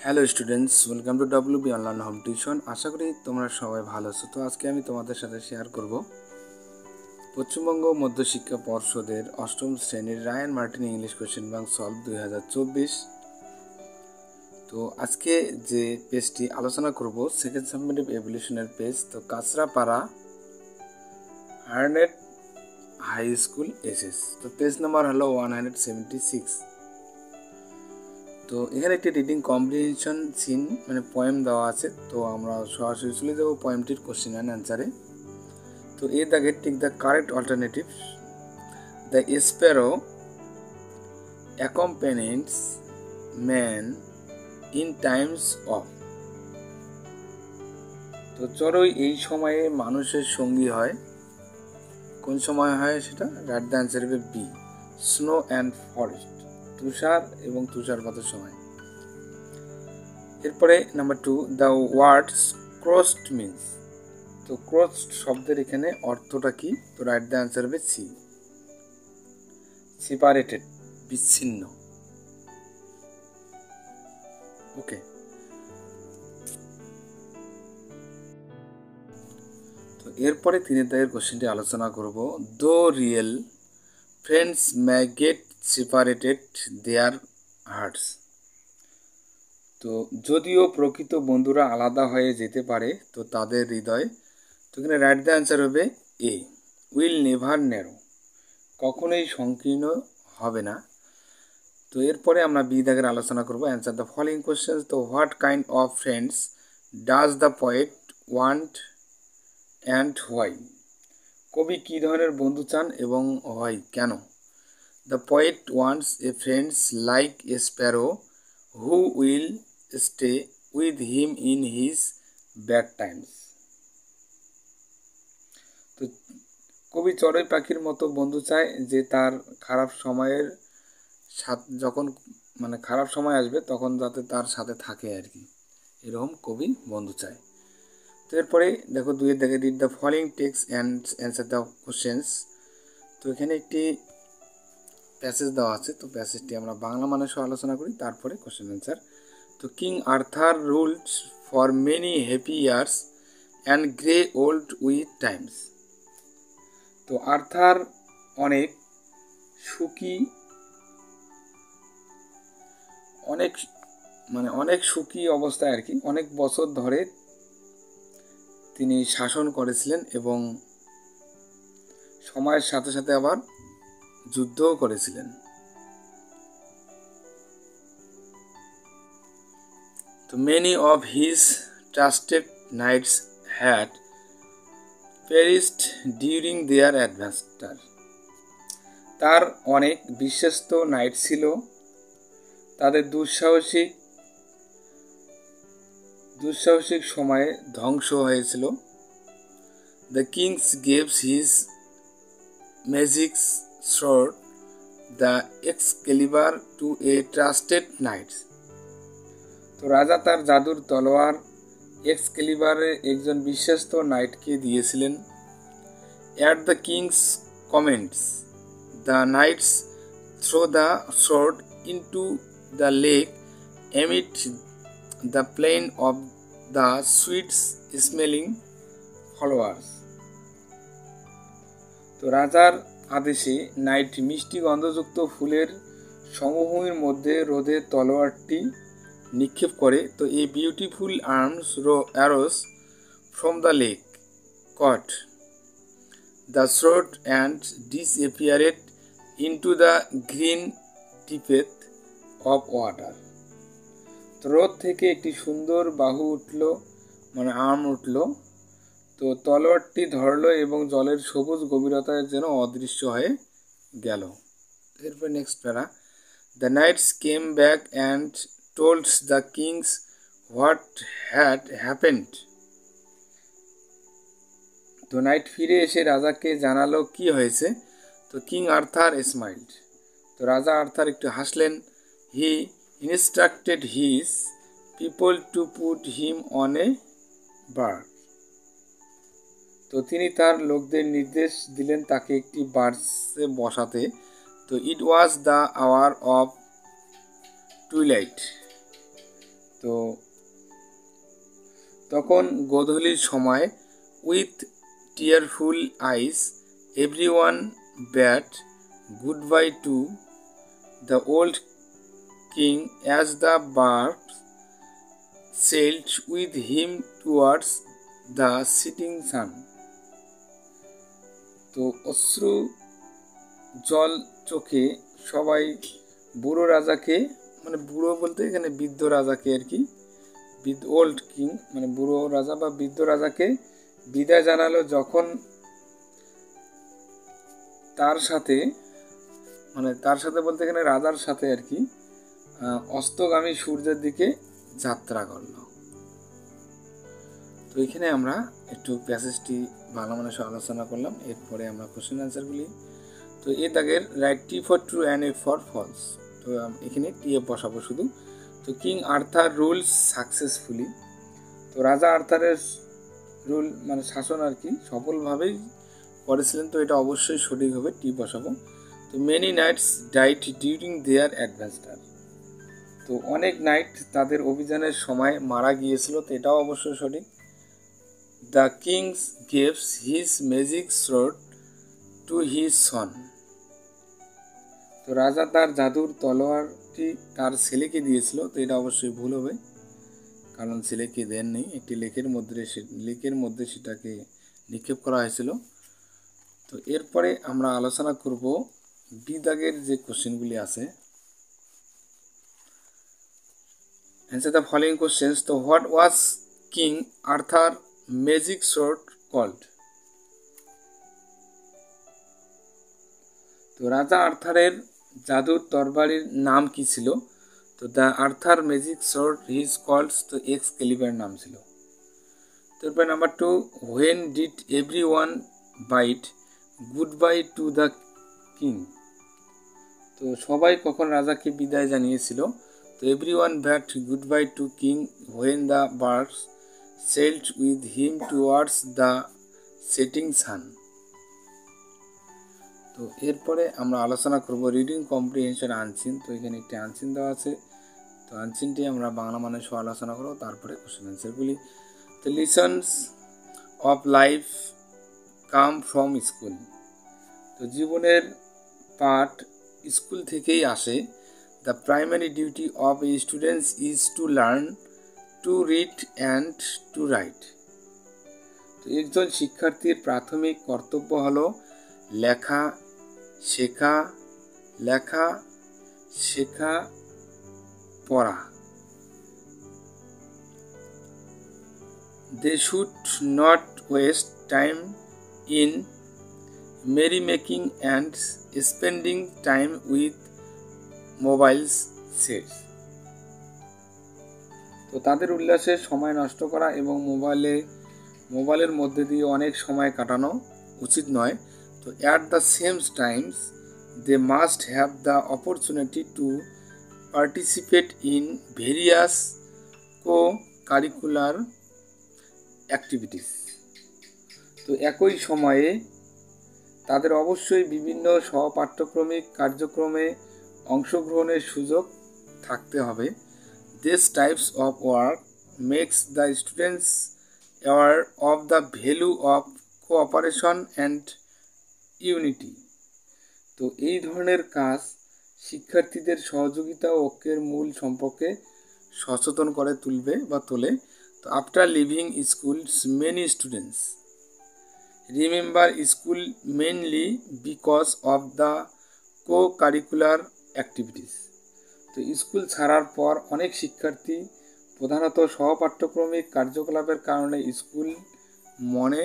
Hello students, welcome to WB online home tuition. আশা করি তোমরা সবাই ভালো আছো। তো আজকে আমি তোমাদের সাথে শেয়ার করব পশ্চিমবঙ্গ মধ্যশিক্ষা পর্ষদের অষ্টম শ্রেণীর Ryan Martin English question bank solve 2024। তো আজকে যে পেজটি আলোচনা করব সেকেন্ড সাবমিটিভ এভলিউশনের পেজ। তো Kanchrapara Harnett high school SS। তো পেজ নাম্বার হলো 176। তো এখানে একটি রিডিং কম্প্রিহেনশন সিন পোয়েম দেওয়া আছে। তো আমরা সরাসরি চলে যাবো পোয়েমটির কোশ্চেন অ্যান্ড অ্যান্সারে। তো এ দাগে tick the correct alternative. The Sparrow অ্যাকম্প্যানিজ man in Times of. তো চড়ুই এই সময়ে মানুষের সঙ্গী হয়। কোন সময় হয় সেটা? রাইট দ্য অ্যান্সার হবে বি, স্নো অ্যান্ড ফরেস্ট, তুষার এবং তুষারপাতের সময়। এরপরে number 2, the words crossed means. তো ক্রসড শব্দের এখানে অর্থটা কি? তো রাইট দ্য অ্যান্সার হবে সি, সেপারেটেড, বিচ্ছিন্ন। ওকে, তো এরপরে 3 দাগের কোশ্চেনটি আলোচনা করব। Though real friends may get separated their hearts. তো যদিও প্রকৃত বন্ধুরা আলাদা হয়ে যেতে পারে তো তাদের হৃদয়। তো এখানে রাইট দ্য অ্যান্সার হবে এ, উইল নেভার ন্যারো, কখনোই সংকীর্ণ হবে না। তো এরপরে আমরা বি দাগের আলোচনা করব। Answer the following questions. তো what kind of friends does the poet want and why. কবি কী ধরনের বন্ধু চান এবং হোয়াই, কেন? The poet wants a friends like a sparrow who will stay with him in his bad times. তো কবি চড়ুই পাখির মতো বন্ধু চায় যে তার খারাপ সময়ের যখন খারাপ সময় আসবে তখন যাতে তার সাথে থাকে আর কি, এরকম কবি বন্ধু চায়। তো এরপরে দেখো 2 এর দাগে read the following text and answer the questions. তো এখানে একটি প্যাসেজ দেওয়া আছে। তো প্যাসেজটি আমরা বাংলা মানুষও আলোচনা করি, তারপরে কোশ্চেন অ্যান্সার। তো king Arthur ruled for many happy years and grey old with Times. তো আর্থার অনেক সুখী অনেক সুখী অবস্থায় আর কি, অনেক বছর ধরে তিনি শাসন করেছিলেন এবং সময়ের সাথে সাথে আবার যুদ্ধও করেছিলেন। তো many of his trusted knights had perished during their adventure. তার অনেক বিশ্বস্ত নাইট ছিল, তাদের দুঃসাহসিক সময়ে ধ্বংস হয়েছিল। The kings gives his magic sword the Excalibur to a trusted knight. তো রাজা তার জাদুর তলোয়ার এক্সকেলিবারের একজন বিশ্বস্ত নাইটকে দিয়েছিলেন। At the kings comments the knights throw the sword into the lake amid the plain of the sweet smelling flowers। তো রাজার আদেশে নাইট মিষ্টি গন্ধযুক্ত ফুলের সমভূমির মধ্যে রোদে তলোয়ারটি নিক্ষেপ করে। তো এই beautiful arms arrows from the lake caught the sword and disappeared into the green depth of water। তো রোদ থেকে একটি সুন্দর বাহু উঠল, আর্ম উঠল। তো তলোয়ারটি ধরলো এবং জলের সবুজ গভীরতায় যেন অদৃশ্য হয়ে গেল। এরপর next para. The knights came back and told the kings what had happened. তো নাইট ফিরে এসে রাজাকে জানালো কি হয়েছে। তো কিং আর্থার স্মাইল্ড। তো রাজা আর্থার একটু হাসলেন। হি instructed his people to put him on a bird। তো তিনি তার লোকদের নির্দেশ দিলেন তাকে একটি বার্ডসে বসাতে। তো it was the hour of twilight. তো তখন গোধূলির সময় with tearful eyes everyone bade good bye to the old king as the bird sailed with him towards the setting sun. তো অশ্রু জল চোখে সবাই বুড়ো রাজাকে, মানে বুড়ো বলতে এখানে বৃদ্ধ রাজাকে আর কি, ওল্ড কিং মানে বুড়ো রাজা বা বৃদ্ধ রাজাকে বিদায় জানালো, যখন তার সাথে বলতে এখানে রাজার সাথে আর কি অস্তগামী সূর্যের দিকে যাত্রা করল। তো এখানে আমরা একটু প্যাসেজটি ভালো মানুষে আলোচনা করলাম। এরপরে আমরা কোশ্চেন আনসারগুলি। তো এ দাগের write T for true and A for false. তো এখানে টি এ বসাবো শুধু। তো কিং আর্থার রুলস সাকসেসফুলি। তো রাজা আর্থারের রুল মানে শাসন আর কি সফলভাবেই করেছিলেন, তো এটা অবশ্যই সঠিক হবে, টি বসাবো। তো মেনি নাইটস ডাইট ডিউরিং দেয়ার অ্যাডভেঞ্চার। তো অনেক নাইট তাদের অভিযানের সময় মারা গিয়েছিল, তো এটাও অবশ্যই সঠিক। The kings gives his magic sword to his son. তো রাজা তার জাদুর তলোয়ারটি তার ছেলেকে দিয়েছিল, তো এটা অবশ্যই ভুল হবে, কারণ ছেলেকে দেননি, একটি লেকের মধ্যে সেটাকে নিক্ষেপ করা হয়েছিল। তো এরপরে আমরা আলোচনা করব বি দাগের যে কোশ্চেনগুলি আছে। Answer the following questions. So what was King Arthur magic sword called? তো রাজা আর্থারের জাদুর তরবারির নাম কি ছিল? তো the Arthur magic sword his called, তো এক্সকেলিবার নাম ছিল। তারপর number 2, when did every one bid good bye to the king. তো সবাই কখন রাজাকে বিদায় জানিয়েছিল? তো everyone bade good bye to king when the birds sailed with him towards the setting sun. তো এরপরে আমরা আলোচনা করব রিডিং কম্প্রিহেনশন আনসিন। তো এখানে একটি আনসিন দেওয়া আছে, তো আনসিনটি আমরা বাংলা মানে সহ আলোচনা করব, তারপরে কোশ্চেন অ্যান্সারগুলি। তো lessons of life come from school. তো জীবনের পাঠ স্কুল থেকেই আসে। The primary duty of a students is to learn to read and to write. তো একজন শিক্ষার্থীর প্রাথমিক কর্তব্য হলো লেখা শেখা পড়া। They should not waste time in merrymaking and spending time with mobiles sets. তো তাদের উল্লাসে সময় নষ্ট করা এবং মোবাইলের মধ্যে দিয়ে অনেক সময় কাটানো উচিত নয়। তো at the same times they must have the opportunity to participate in various curricular activities. তো একই সময়ে তাদের অবশ্যই বিভিন্ন সহপাঠ্যক্রমিক কার্যক্রমে অংশগ্রহণের সুযোগ থাকতে হবে। This types of work makes the students aware of the value of cooperation and unity. তো এই ধরনের কাজ শিক্ষার্থীদের সহযোগিতা ও ঐক্যের মূল সম্পর্কে সচেতন করে তোলে। তো after leaving school many students remember school mainly because of the co-curricular activities. তো স্কুল ছাড়ার পর অনেক শিক্ষার্থী প্রধানত সহপাঠ্যক্রমিক কার্যকলাপের কারণে স্কুল মনে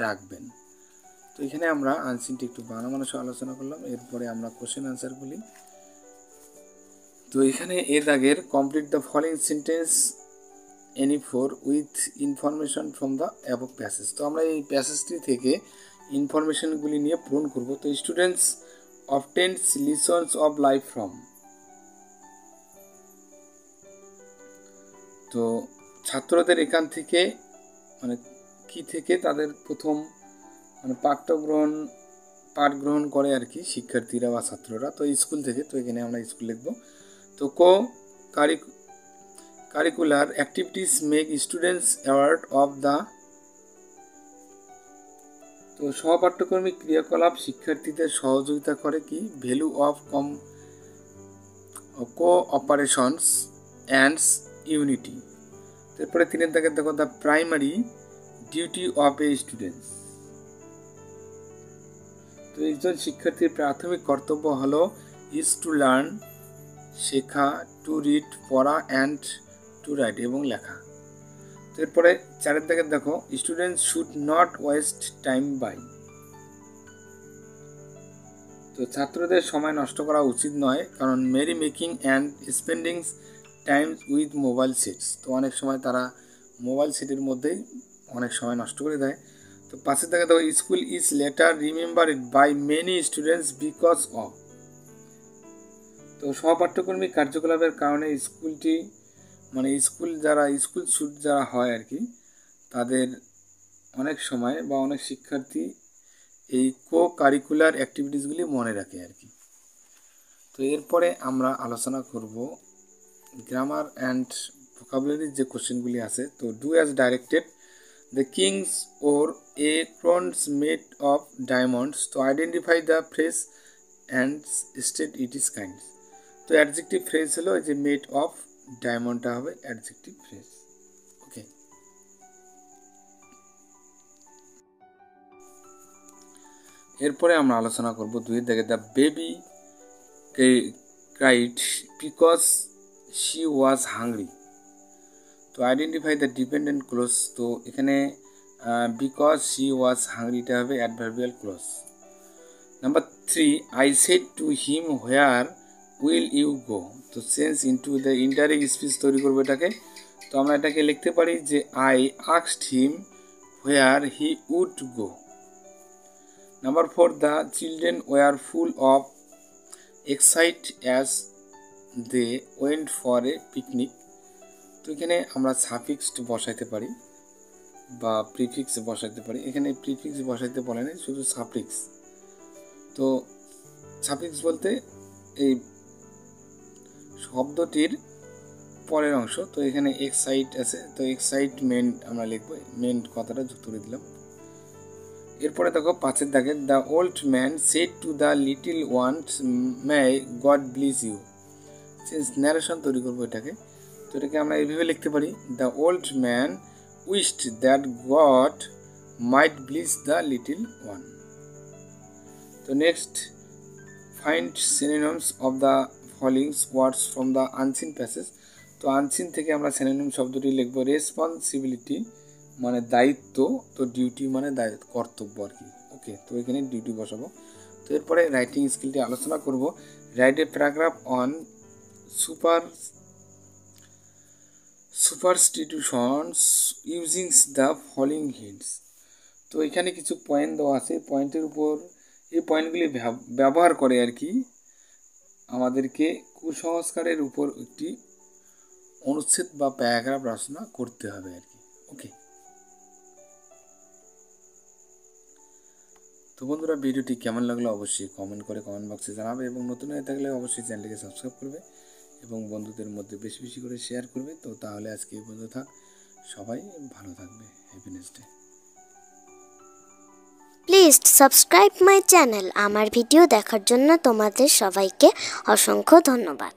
রাখবেন। তো এখানে আমরা আনসিনটি একটু বাংলা মানুষে আলোচনা করলাম। এরপরে আমরা কোশ্চেন আনসারগুলি। তো এখানে এর আগের complete the following sentence any four with information from the above passage. তো আমরা এই প্যাসেজটি থেকে ইনফরমেশনগুলি নিয়ে পূরণ করব। তো students obtains lessons of life from. তো ছাত্রদের এখান থেকে মানে কি থেকে তাদের প্রথম মানে পাঠ গ্রহণ করে আর কি শিক্ষার্থীরা বা ছাত্ররা। তো স্কুল থেকে, তো এখানে আমরা স্কুল লিখব। তো curricular activities make students awarded of the. তো সহপাঠ্যক্রমিক ক্রিয়াকলাপ শিক্ষার্থীদের সহযোগিতা করে কি value of cooperations and unity. তারপরে 3 দাগের দেখো the primary duty of a student. তো একজন শিক্ষার্থীর প্রাথমিক কর্তব্য হলো ইজ টু লার্ন, শেখা, টু রিড, পড়া, অ্যান্ড টু রাইট এবং লেখা। এরপরে 4 দাগের দেখো students should not waste time by. তো ছাত্রদের সময় নষ্ট করা উচিত নয়, কারণ Mary making and spending time with mobile sets. তো অনেক সময় তারা মোবাইল সেটের মধ্যেই অনেক সময় নষ্ট করে দেয়। তো 5 দাগে দেখো school is later remembered by many students because of. তো সহপাঠ্যক্রমিক কার্যকলাপের কারণে স্কুলটি স্কুল ছুট যারা হয় আর কি, তাদের অনেক সময় বা অনেক শিক্ষার্থী এই কারিকুলার অ্যাক্টিভিটিসগুলি মনে রাখে আর কি। তো এরপরে আমরা আলোচনা করব গ্রামার অ্যান্ড ভোকাবুলারির যে কোশ্চেনগুলি আছে। তো do as directed, the kings or a crowns made of diamonds. তো identify the phrase and state it is kind. তো অ্যাডজেক্টিভ ফ্রেজ হলো যে মেড অফ, ডায়মন্ডটা হবে অ্যাডজেক্টিভ ফ্রেজ। ওকে, এরপরে আমরা আলোচনা করব 2 দাগে the baby cried because she was hungry. তো আইডেন্টিফাই দ্য ডিপেন্ডেন্ট ক্লোজ। তো এখানে বিকজ শি ওয়াজ হাংরিটা হবে adverbial clause. Number 3, I said to him where will you go. তো change into the indirect speech তৈরি করবো এটাকে। তো আমরা এটাকে লিখতে পারি যে I asked him where he would go. Number 4, the children were full of excite as they went for A picnic. তো এখানে আমরা সাফিক্স বসাইতে পারি বা প্রিফিক্স বসাইতে পারি। এখানে প্রিফিক্স বসাইতে বলে না, শুধু সাফিক্স। তো সাফিক্স বলতে এই শব্দটির পরের অংশ। তো এখানে এক্সাইট আছে, তো এক্সাইটমেন্ট আমরা লিখবো, মেন্ট কথাটা যুক্ত করে দিলাম। এরপরে দেখো 5 দাগে the old man said to the little ones may God bless you. Change narration তৈরি করবো এটাকে। তো এটাকে আমরা এইভাবে লিখতে পারি the old man wished that God might bless the little one. তো next, find synonyms of the following words from the unseen passage. তো আনসিন থেকে আমরা সিনোনিম শব্দটি লিখবো রেসপন্সিবিলিটি মানে দায়িত্ব, তো ডিউটি মানে কর্তব্য আর কি। ওকে, তো এখানে ডিউটি বসাবো। তো এরপরে রাইটিং স্কিলটি আলোচনা করব। Write a paragraph on superstitions using the following hints. তো এখানে কিছু পয়েন্ট দেওয়া আছে, পয়েন্টের উপর এই পয়েন্টগুলি ব্যবহার করে আর কি আমাদেরকে কুসংস্কারের উপর একটি অনুচ্ছেদ বা প্যারাগ্রাফ রচনা করতে হবে আর কি। ওকে, তো বন্ধুরা ভিডিওটি কেমন লাগলো অবশ্যই কমেন্ট করে কমেন্ট বক্সে জানাবে, এবং নতুন হয়ে থাকলে অবশ্যই চ্যানেলটিকে সাবস্ক্রাইব করবে এবং বন্ধুদের মধ্যে বেশি বেশি করে শেয়ার করবে। তো তাহলে আজকে এই পর্যন্ত থাক, সবাই ভালো থাকবে। Happy next day. Please subscribe my channel. আমার ভিডিও দেখার জন্য তোমাদের সবাইকে অসংখ্য ধন্যবাদ।